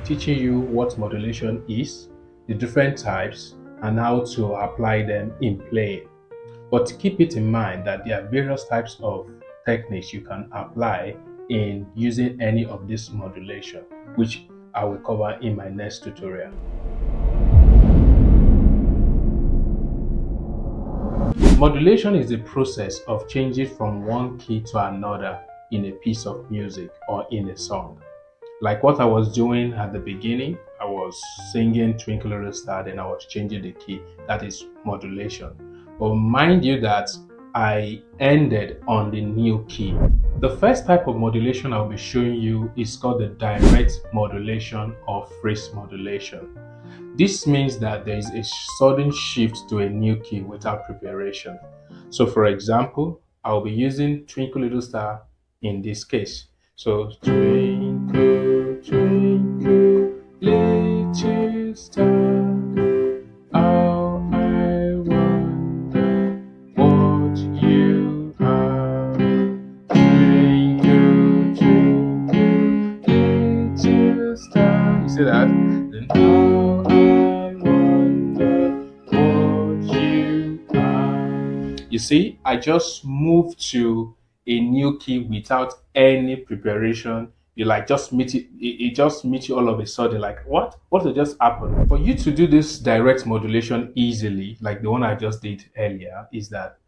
teaching you what modulation is, the different types, and how to apply them in playing. But keep it in mind that there are various types of techniques you can apply in using any of this modulation, which I will cover in my next tutorial. Modulation is the process of changing from one key to another in a piece of music or in a song. Like what I was doing at the beginning, I was singing Twinkle Little Star, then I was changing the key. That is modulation. But mind you that I ended on the new key. The first type of modulation I'll be showing you is called the direct modulation or phrase modulation. This means that there is a sudden shift to a new key without preparation. So for example, I'll be using Twinkle Little Star in this case. So twinkle, twinkle, little star, how I wonder what you are. Twinkle, twinkle, little star. You see that? Then how I wonder what you are. You see, I just moved to a new key without any preparation. You like just meet it just meet you all of a sudden, like what will just happen. For you to do this direct modulation easily, like the one I just did earlier, is that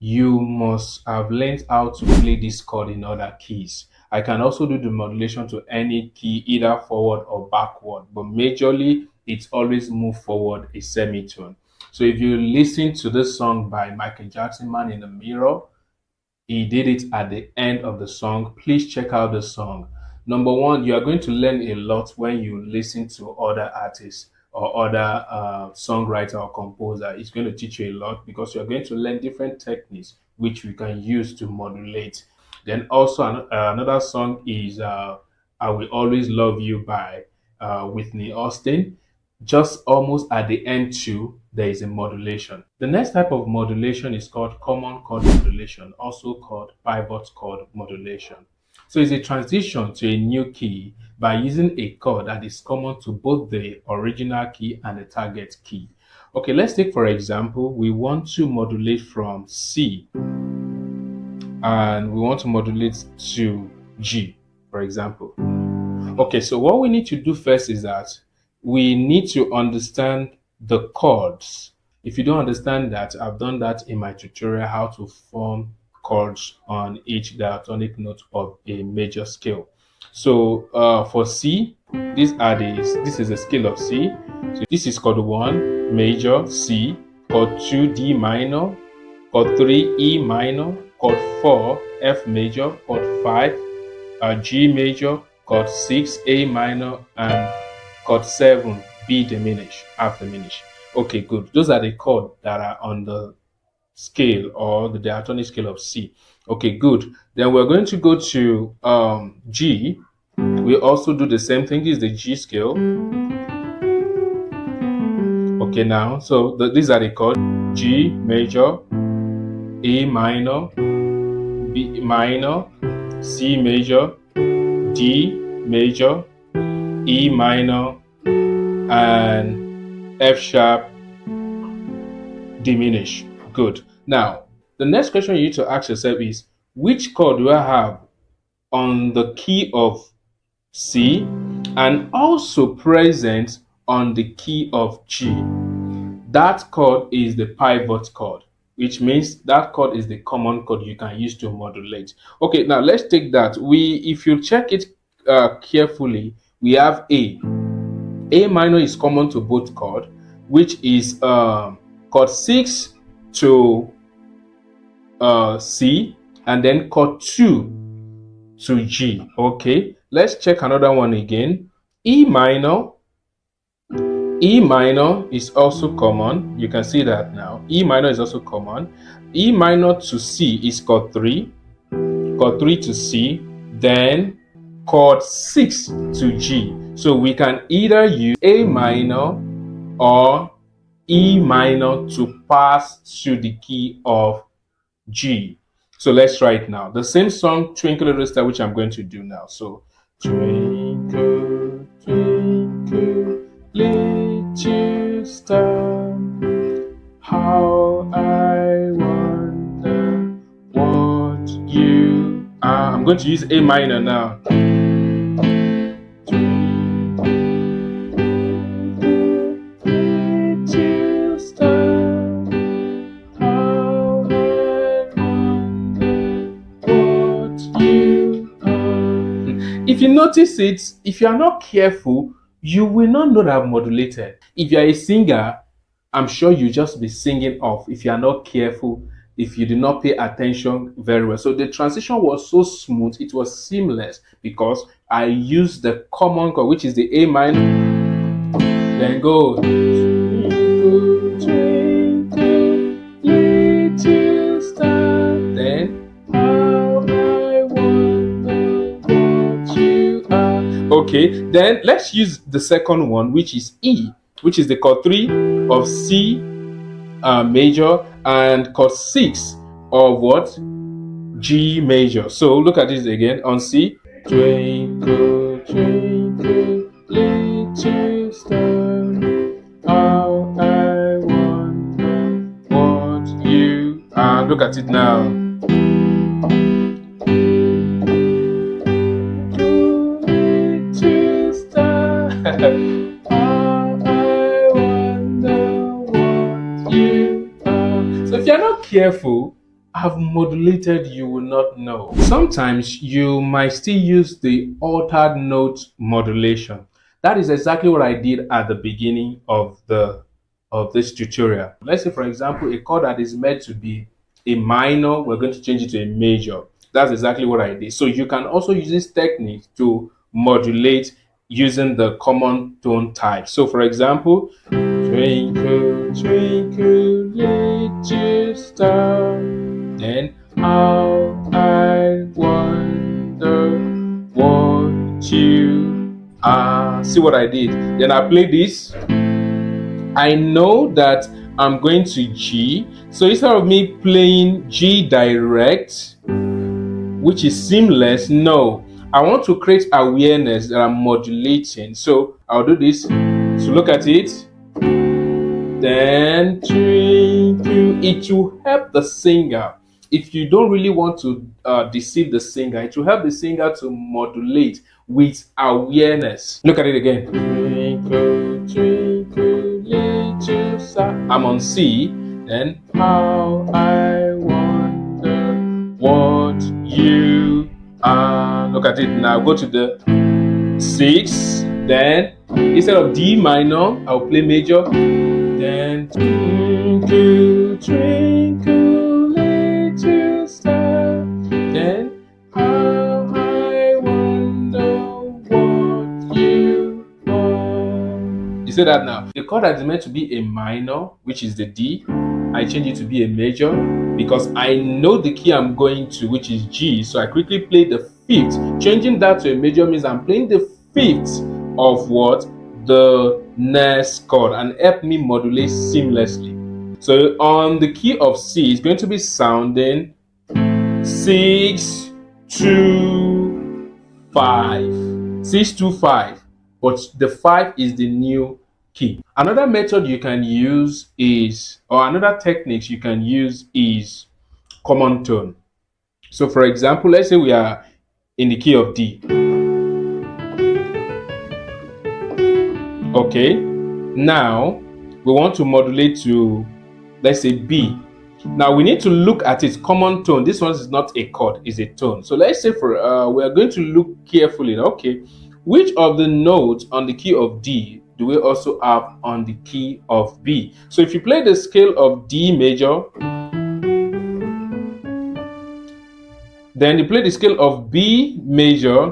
you must have learned how to play this chord in other keys. I can also do the modulation to any key, either forward or backward, but majorly it's always move forward a semitone. So if you listen to this song by Michael Jackson, Man in the Mirror, he did it at the end of the song. Please check out the song. Number one, you are going to learn a lot when you listen to other artists or other songwriter or composer. It's going to teach you a lot because you're going to learn different techniques which we can use to modulate. Then also another song is I Will Always Love You by Whitney Austin. Just almost at the end too, there is a modulation. The next type of modulation is called common chord modulation, also called pivot chord modulation. So it's a transition to a new key by using a chord that is common to both the original key and the target key. Okay, let's take for example, we want to modulate from C and we want to modulate to G, for example. Okay, so what we need to do first is that we need to understand the chords. If you don't understand that, I've done that in my tutorial how to form chords on each diatonic note of a major scale. So for C, this is a scale of C. So this is chord 1 major C, chord 2 D minor, chord 3 E minor, chord 4 F major, chord 5 G major, chord 6 A minor, and chord 7 B diminished, half diminished. Okay, good. Those are the chords that are on the scale or the diatonic scale of C. Okay, good. Then we're going to go to G. We also do the same thing. This is the G scale. Okay, now, so these are the chords: G major, A minor, B minor, C major, D major, E minor, and F sharp diminish. Good. Now, the next question you need to ask yourself is, which chord do I have on the key of C and also present on the key of G? That chord is the pivot chord, which means that chord is the common chord you can use to modulate. Okay, now let's take that. If you check it carefully, we have A. A minor is common to both chords, which is chord 6 to C, and then chord 2 to G. Okay, let's check another one again. E minor is also common. You can see that now. E minor is also common. E minor to C is chord 3, chord 3 to C, then chord 6 to G. So we can either use A minor or E minor to pass to the key of G. So let's try it now. The same song, Twinkle Little Star, which I'm going to do now. So twinkle, twinkle, going to use A minor now. If you notice it, if you are not careful, you will not know that I've modulated. If you are a singer, I'm sure you just be singing off if you are not careful, if you do not pay attention very well. So the transition was so smooth, it was seamless because I used the common chord, which is the A minor, then go twinkle, twinkle, little star, then how I wonder what you are. Okay, then let's use the second one, which is E, which is the chord 3 of C major and chord 6 of what? G major. So look at this again on C. Twinkle, twinkle, little star, how I wonder what you are. Look at it now. Little star, how I wonder what you are. So if you're not careful, I've modulated, you will not know. Sometimes you might still use the altered note modulation. That is exactly what I did at the beginning of this tutorial. Let's say, for example, a chord that is meant to be a minor, we're going to change it to a major. That's exactly what I did. So you can also use this technique to modulate using the common tone type. So for example, twinkle, twinkle, little star, then how I wonder what you are. See what I did? Then I play this. I know that I'm going to G. So instead of me playing G direct, which is seamless, no. I want to create awareness that I'm modulating. So I'll do this. So look at it. Then twinkle. It will help the singer. If you don't really want to deceive the singer, it will help the singer to modulate with awareness. Look at it again. Twinkle, twinkle, little star. I'm on C. Then how I wonder what you are. Look at it now. Go to the 6. Then instead of D minor, I'll play major. Then twinkle, twinkle, little star. Then how I wonder what you are. You see that now? The chord that is meant to be a minor, which is the D, I change it to be a major because I know the key I'm going to, which is G. So I quickly play the 5th. Changing that to a major means I'm playing the 5th of what? The next chord, and help me modulate seamlessly. So on the key of C, it's going to be sounding 6, 2, 5. 6, 2, 5. But the 5 is the new key. Another method you can use is, or another technique you can use is common tone. So for example, let's say we are in the key of D. Okay, now we want to modulate to, let's say, B. Now we need to look at its common tone. This one is not a chord, it's a tone. So let's say for we are going to look carefully. Okay, which of the notes on the key of D do we also have on the key of B? So if you play the scale of D major, then you play the scale of B major,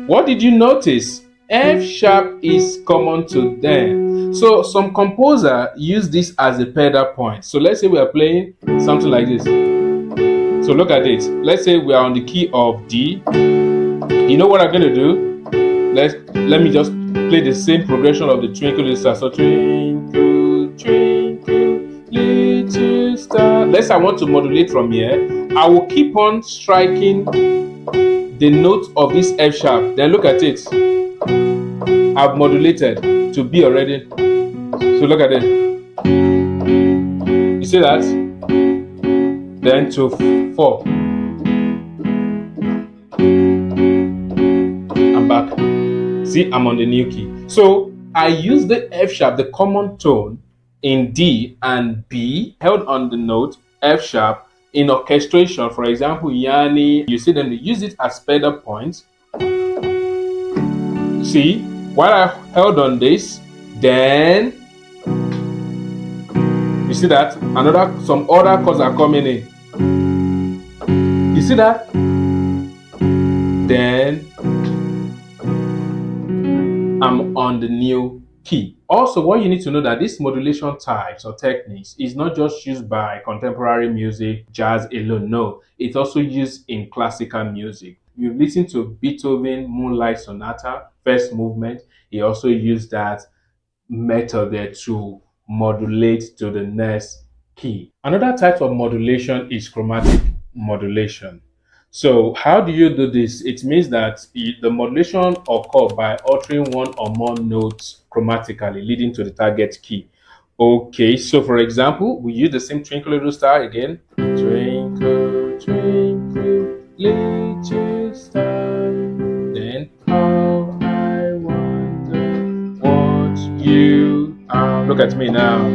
what did you notice? F sharp is common to them. So some composer use this as a pedal point. So let's say we are playing something like this. So look at it. Let's say we are on the key of D. You know what I'm going to do? Let me just play the same progression of the twinkle little star. So twinkle, twinkle, little star. Let's say I want to modulate from here. I will keep on striking the note of this F sharp. Then look at it. I've modulated to B already. So look at it. You see that? Then to 4. back. See, I'm on the new key. So I use the F sharp, the common tone in D and B, held on the note F sharp in orchestration. For example, Yanni, you see them use it as pedal points. See, while I held on this, then you see that some other chords are coming in. You see that? Then I'm on the new key. Also, what you need to know that these modulation types or techniques is not just used by contemporary music, jazz alone. No, it's also used in classical music. You listen to Beethoven Moonlight Sonata, first movement. He also used that method there to modulate to the next key. Another type of modulation is chromatic modulation. So how do you do this? It means that the modulation occurs by altering one or more notes chromatically, leading to the target key. Okay, so for example, we use the same Twinkle Little Star again. Twinkle, twinkle, little star. Then how I wonder what you are. Look at me now.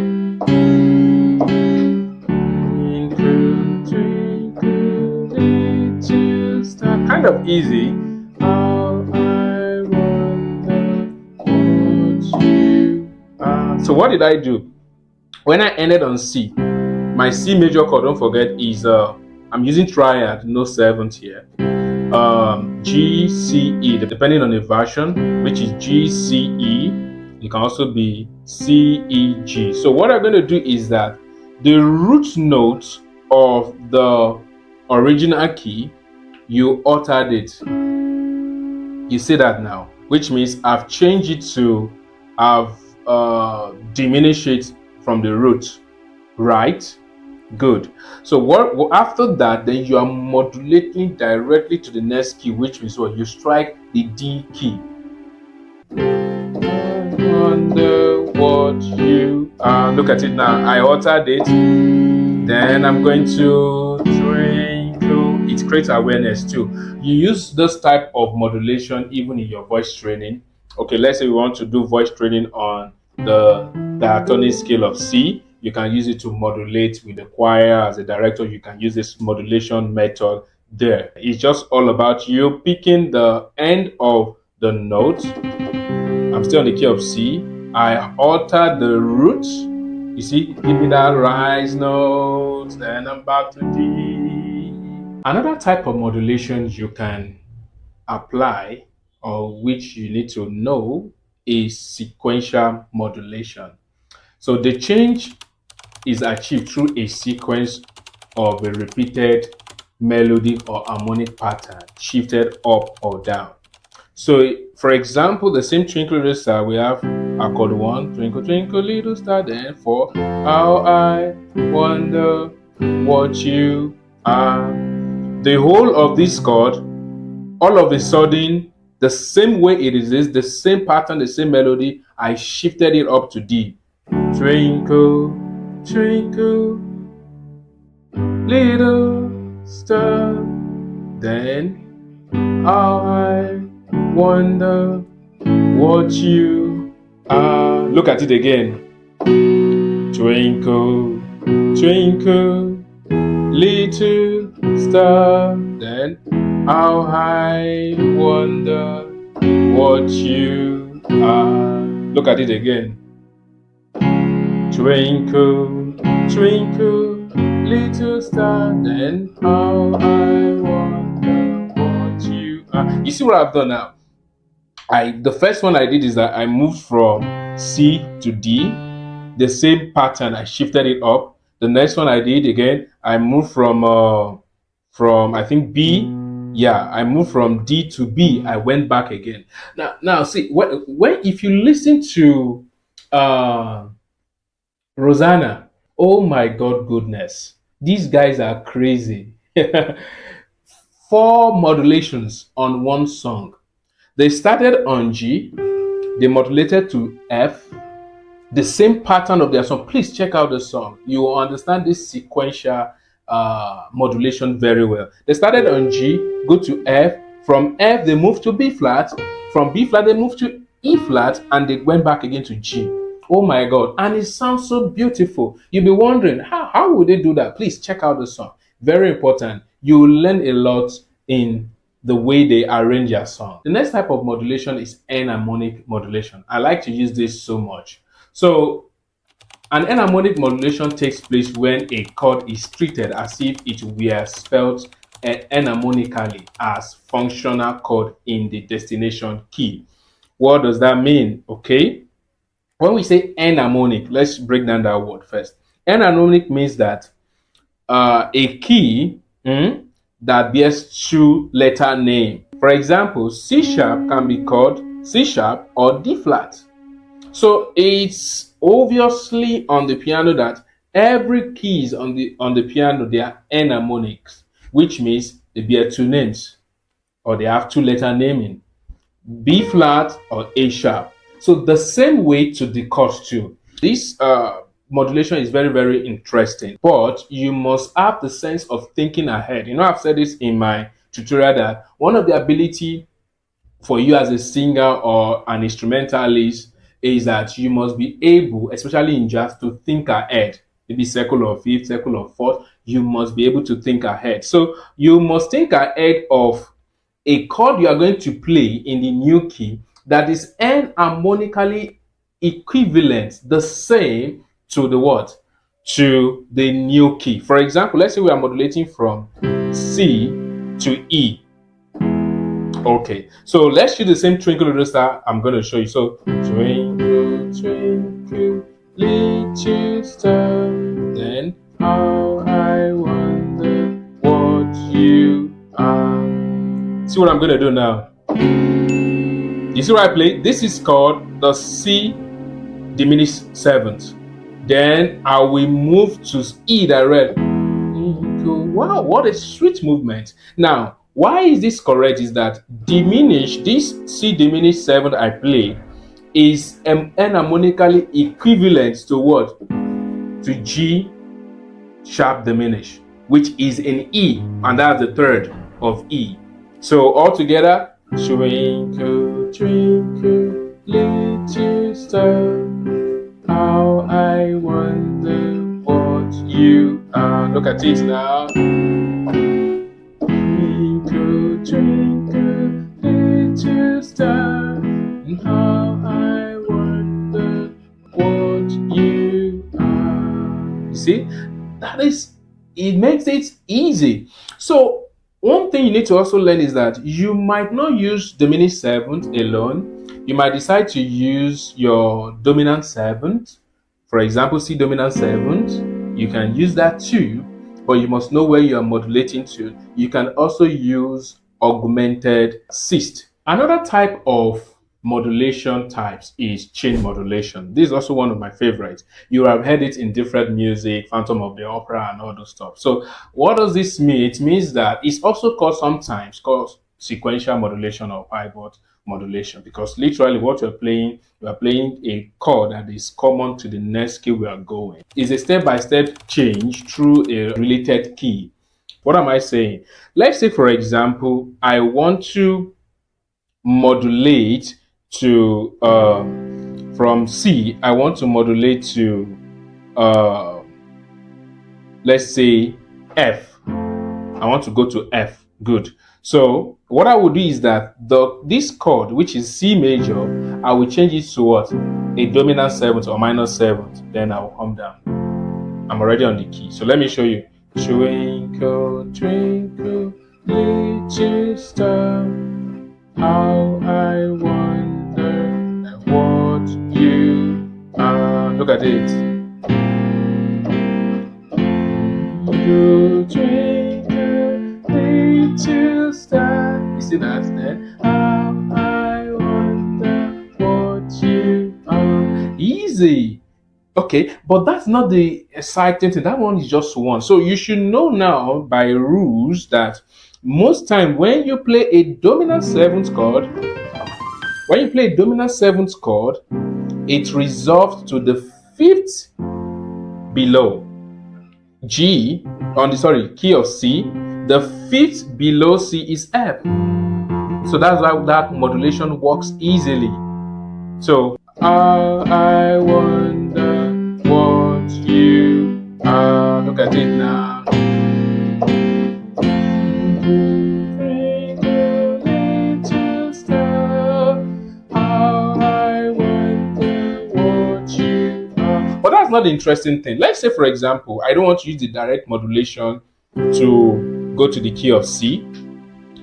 Twinkle, twinkle, little star. Kind of easy. How I wonder what you are. So what did I do? When I ended on C, my C major chord, don't forget, is I'm using triad, no seventh here. G, C, E, depending on the version, which is G, C, E. It can also be C, E, G. So what I'm going to do is that the root note of the original key, you altered it. You see that now, which means I've changed it to, I've diminished it from the root, right? Good. So what after that, then you are modulating directly to the next key, which means what? You strike the D key. I wonder what you are. Look at it now. I altered it. Then I'm going to twinkle. It creates awareness too. You use this type of modulation even in your voice training. Okay, let's say we want to do voice training on the diatonic scale of C. You can use it to modulate with the choir. As a director, you can use this modulation method there. It's just all about you picking the end of the note. I'm still on the key of C. I alter the root. You see, give me that rise note, then I'm back to D. Another type of modulation you can apply, or which you need to know, is sequential modulation. So the change is achieved through a sequence of a repeated melodic or harmonic pattern shifted up or down. So for example, the same Twinkle Little Star, we have accord 1, twinkle twinkle little star, then 4, how I wonder what you are. The whole of this chord, all of a sudden, the same way it is, the same pattern, the same melody, I shifted it up to D. Twinkle, twinkle, little star, then how I wonder what you are. Look at it again. Twinkle, twinkle, little star, then how I wonder what you are. Look at it again. Twinkle, twinkle, little star, then how I wonder what you are. You see what I've done now? The first one I did is that I moved from C to D. The same pattern, I shifted it up. The next one I did again, I moved from I think B. Yeah, I moved from D to B. I went back again. Now see, when if you listen to Rosanna, oh my God, goodness, these guys are crazy. 4 modulations on one song. They started on G, they modulated to F, the same pattern of their song. Please check out the song. You will understand this sequential modulation very well. They started on G, go to F, From F, they moved to B flat. From B flat, they moved to E flat, and they went back again to G. Oh my God. And it sounds so beautiful. You'll be wondering, how would they do that? Please check out the song. Very important. You will learn a lot in the way they arrange their song. The next type of modulation is enharmonic modulation. I like to use this so much. So an enharmonic modulation takes place when a chord is treated as if it were spelled enharmonically as functional chord in the destination key. What does that mean? Okay. When we say enharmonic, let's break down that word first. Enharmonic means that a key that bears two letter name. For example, C sharp can be called C sharp or D flat. So it's obviously on the piano that every keys on the piano, they are enharmonics, which means they bear two names or they have two letter naming, B flat or A sharp. So the same way to the chord too. This modulation is very, very interesting, but you must have the sense of thinking ahead. You know, I've said this in my tutorial that one of the ability for you as a singer or an instrumentalist is that you must be able, especially in jazz, to think ahead. Maybe circle or fifth, circle or fourth, you must be able to think ahead. So you must think ahead of a chord you are going to play in the new key that is enharmonically equivalent, the same to the what? To the new key. For example, let's say we are modulating from C to E. Okay, so let's use the same Twinkle Little Star I'm going to show you. So, twinkle, twinkle, little star, then how I wonder what you are. See what I'm going to do now? You see what I play? This is called the C diminished seventh. Then I will move to E direct. Wow, what a sweet movement. Now, why is this correct is that this C diminished seventh I play is enharmonically equivalent to what? To G sharp diminished, which is in E, and that's the third of E. So altogether, twinkle, twinkle, little star, how I wonder what you are. Look at it now. Twinkle, twinkle, little star, how I wonder what you are. You see, it makes it easy. So one thing you need to also learn is that you might not use diminished seventh alone. You might decide to use your dominant seventh. For example, C dominant seventh. You can use that too, but you must know where you are modulating to. You can also use augmented sixth. Another type of modulation types is chain modulation. This is also one of my favorites. You have heard it in different music, Phantom of the Opera and all those stuff. So what does this mean? It means that it's also sometimes called sequential modulation or pivot modulation, because literally what you are playing a chord that is common to the next key we are going. It's a step-by-step change through a related key. What am I saying? Let's say, for example, I want to modulate to from C, I want to modulate to let's say F. I want to go to F. Good. So what I will do is that this chord, which is C major, I will change it to what? A dominant seventh or minor seventh. Then I will come down. I'm already on the key. So let me show you. Twinkle, twinkle, little star, how I wonder what you are. Look at it. Twinkle, twinkle, little star. You see that? Then how I wonder what you are. Easy. Okay, but that's not the exciting thing. That one is just one. So you should know now by rules that most time when you play a dominant seventh chord, it resolves to the fifth below G on the key of C. The fifth below C is F. So that's why that modulation works easily. So I wonder what you are. Look at it now. But that's not the interesting thing. Let's say, for example, I don't want to use the direct modulation to go to the key of C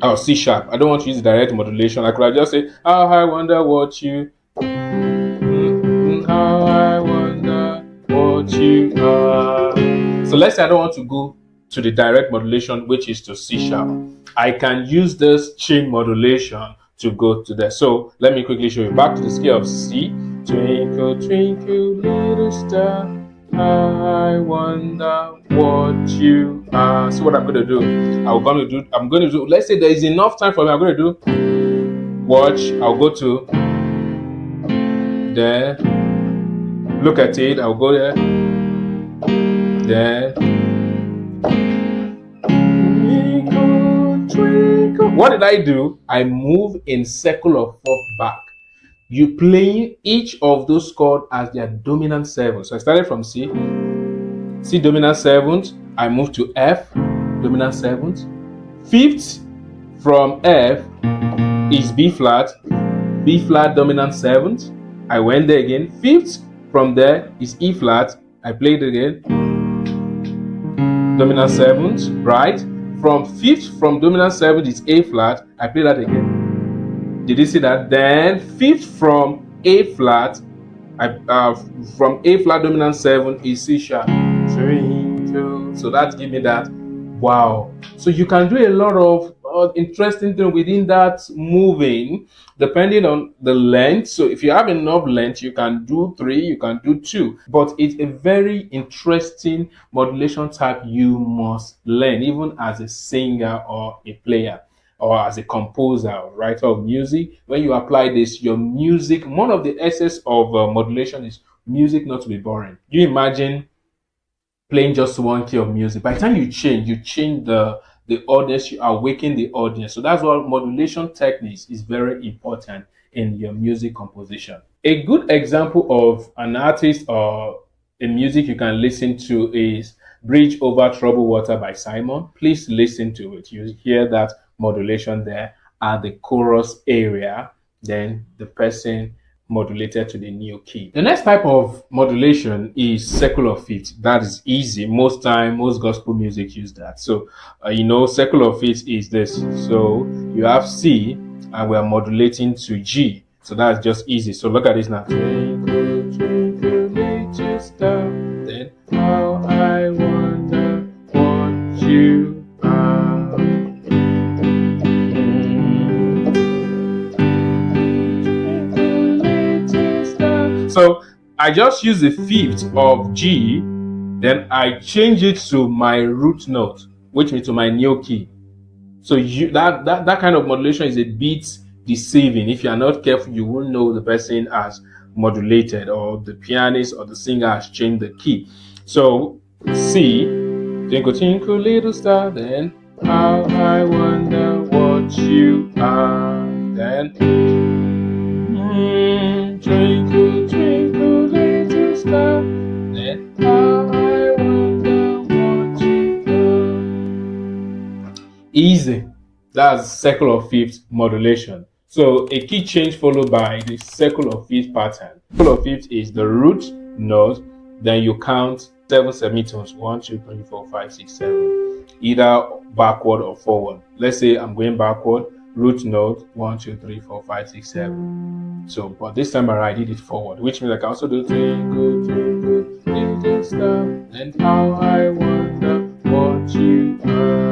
or C sharp. I don't want to use the direct modulation. I could just say, "How I wonder what you, how I wonder what you are." So let's say I don't want to go to the direct modulation, which is to C sharp. I can use this chain modulation to go to there. So let me quickly show you. Back to the scale of C. Twinkle, twinkle, little star, I wonder what you are. So what I'm going to do, I'm going to do, let's say there is enough time for me. I'm going to do, watch, I'll go to there, look at it, I'll go there, there. Twinkle, twinkle. What did I do? I move in circle of fourth back. You playing each of those chords as their dominant seventh. So I started from C dominant seventh, I moved to F dominant seventh. Fifth from F is B flat dominant seventh. I went there again. Fifth from there is E flat. I played again. Dominant seventh, right? From fifth from dominant seventh is A flat. I play that again. Did you see that? Then fifth from A flat, from A flat dominant 7 is C sharp. So that give me that. Wow. So you can do a lot of interesting things within that moving, depending on the length. So if you have enough length, you can do 3, you can do 2. But it's a very interesting modulation type you must learn, even as a singer or a player, or as a composer or writer of music. When you apply this, your music, one of the essence of modulation is music not to be boring. You imagine playing just one key of music. By the time you change the audience, you awaken the audience. So that's why modulation techniques is very important in your music composition. A good example of an artist or a music you can listen to is Bridge Over Troubled Water by Simon. Please listen to it. You hear that modulation there at the chorus area, then the person modulated to the new key. The next type of modulation is secular fifth. That is easy. Most gospel music use that. So, secular fifth is this. So you have C and we're modulating to G. So that's just easy. So look at this now. Twinkle, twinkle, little star, then how I wonder what you are. So I just use the fifth of G, then I change it to my root note, which means to my new key. So that kind of modulation is a bit deceiving. If you are not careful, you won't know the person has modulated, or the pianist or the singer has changed the key. So C, twinkle twinkle little star, then how I wonder what you are. Then twinkle twinkle little star, then how I wonder what you are. Easy. That's circle of fifth modulation. So a key change followed by the circle of fifth pattern. Circle of fifth is the root note, then you count 7 semitones, 1, 2, 3, 4, 5, 6, 7, either backward or forward. Let's say I'm going backward, root note 1, 2, 3, 4, 5, 6, 7. So, but this time around I did it forward, which means I can also do twinkle, twinkle, little star, and how I wonder what you are.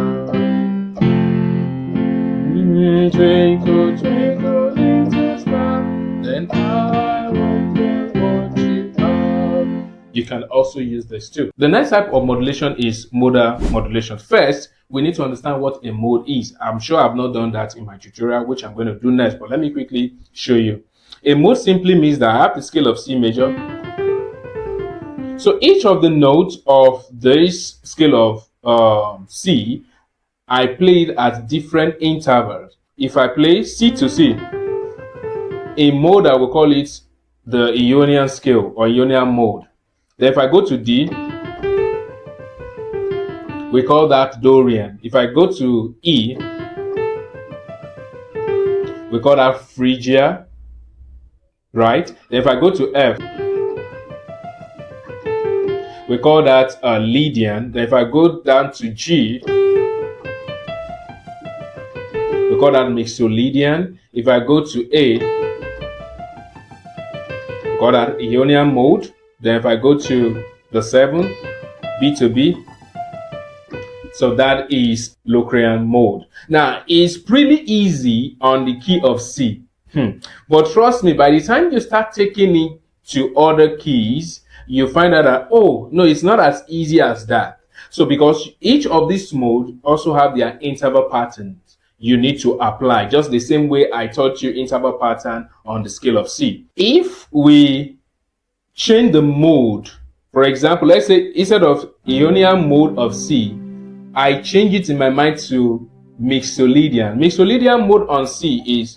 Twinkle, twinkle, little star, then how I wonder what you are. You can also use this too. The next type of modulation is modal modulation. First, we need to understand what a mode is. I'm sure I've not done that in my tutorial, which I'm going to do next, but let me quickly show you. A mode simply means that I have the scale of C major. So each of the notes of this scale of C, I played at different intervals. if I play C to C, in Modal we call it the Ionian scale or Ionian mode. Then if I go to D, we call that Dorian. If I go to E, we call that Phrygia, right? Then if I go to F, we call that Lydian. Then if I go down to G, we call that Mixolydian. If I go to A, we call that Ionian mode. Then if I go to the 7, B to B, so that is Locrian mode. Now, it's pretty easy on the key of C. But trust me, by the time you start taking it to other keys, you find out that, oh, no, it's not as easy as that. So because each of these modes also have their interval patterns you need to apply, just the same way I taught you interval pattern on the scale of C. If we change the mode, for example, let's say instead of Ionian mode of C, I change it in my mind to Mixolydian. Mixolydian mode on C is,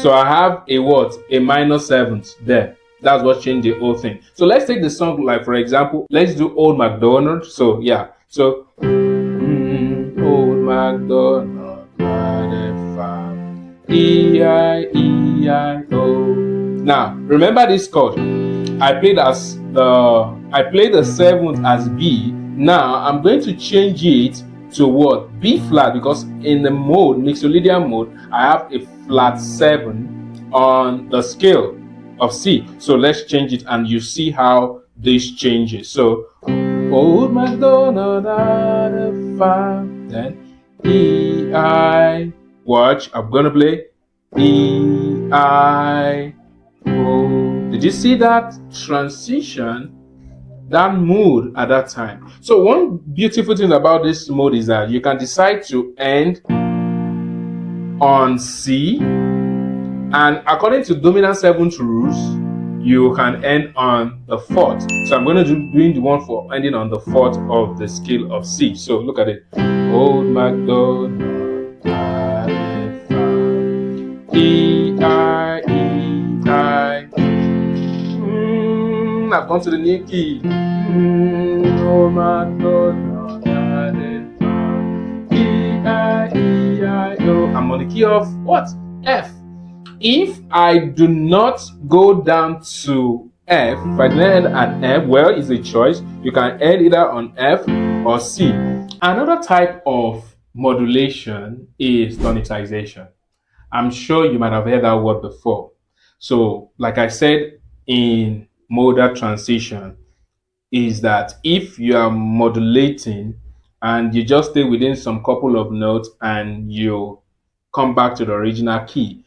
so I have a what? A minor 7th there. That's what changed the whole thing. So let's take the song, like for example, let's do Old MacDonald. So yeah, so Old MacDonald had a farm, E-I-E-I-O. Now remember this chord. I played the 7th as B. Now I'm going to change it to what? B flat, because in the mode, Mixolydian mode, I have a flat 7 on the scale of C. So let's change it and you see how this changes. So Old MacDonald had a farm, then E-I, watch, I'm gonna play E-I-O. Did you see that transition, that mood at that time? So one beautiful thing about this mode is that you can decide to end on C, and according to dominant 7th rules, you can end on the 4th. So I'm going to doing the one for ending on the 4th of the scale of C. So look at it. Old MacDonald had a farm, E-I-E-I. I've gone to the new key. Old MacDonald had a farm, E-I-E-I-O. I'm on the key of what? F. If I do not go down to F, if I land at F, well, it's a choice. You can end either on F or C. Another type of modulation is tonicization. I'm sure you might have heard that word before. So, like I said in modal transition, is that if you are modulating and you just stay within some couple of notes and you come back to the original key,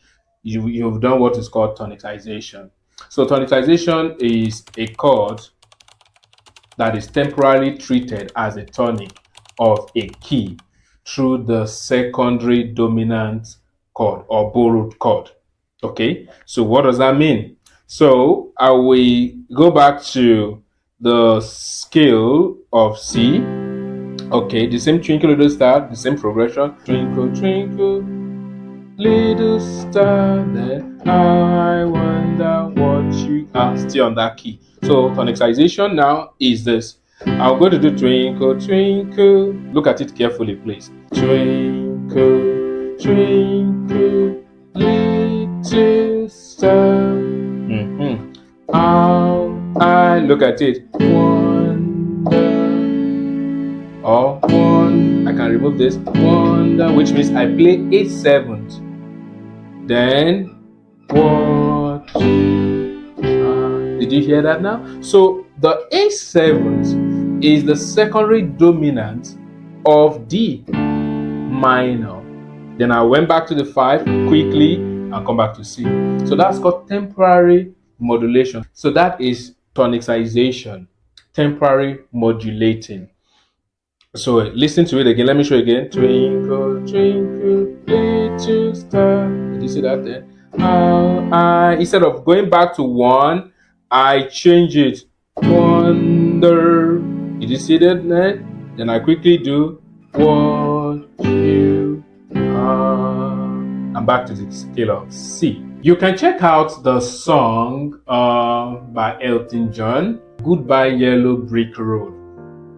you've done what is called tonicization. So tonicization is a chord that is temporarily treated as a tonic of a key through the secondary dominant chord or borrowed chord. Okay, so what does that mean? So I will go back to the scale of C. Okay, the same twinkle little star, the same progression. Twinkle, twinkle, little star, that I wonder what you are. Still on that key. So tonicization now is this. I'm going to do twinkle, twinkle. Look at it carefully, please. Twinkle, twinkle, little star. How I look at it. Wonder. Or one. I can remove this. Wonder, which means I play a 7th. Then what? Did you hear that now? So the A7 is the secondary dominant of D minor. Then I went back to the 5 quickly and come back to C. So that's called temporary modulation. So that is tonicization, temporary modulating. So listen to it again. Let me show you again. Twinkle, twinkle, little star. Did you see that there? How I, instead of going back to 1, I change it. Wonder. Did you see that there? Then I quickly do what? Q, R. I'm back to the scale of C. You can check out the song by Elton John, Goodbye Yellow Brick Road.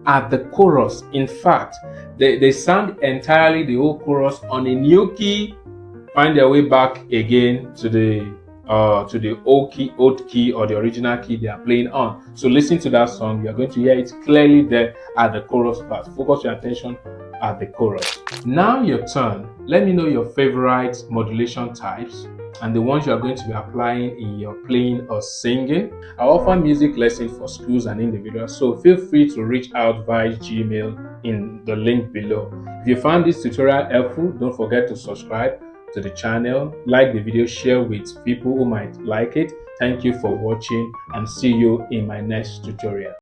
At the chorus, in fact, they sang entirely the whole chorus on a new key, find their way back again to the old key or the original key they are playing on. So listen to that song, you're going to hear it clearly there at the chorus part. Focus your attention at the chorus. Now your turn. Let me know your favorite modulation types and the ones you are going to be applying in your playing or singing. I offer music lessons for schools and individuals, so feel free to reach out via Gmail in the link below. If you found this tutorial helpful, don't forget to subscribe to the channel, like the video, share with people who might like it. Thank you for watching and see you in my next tutorial.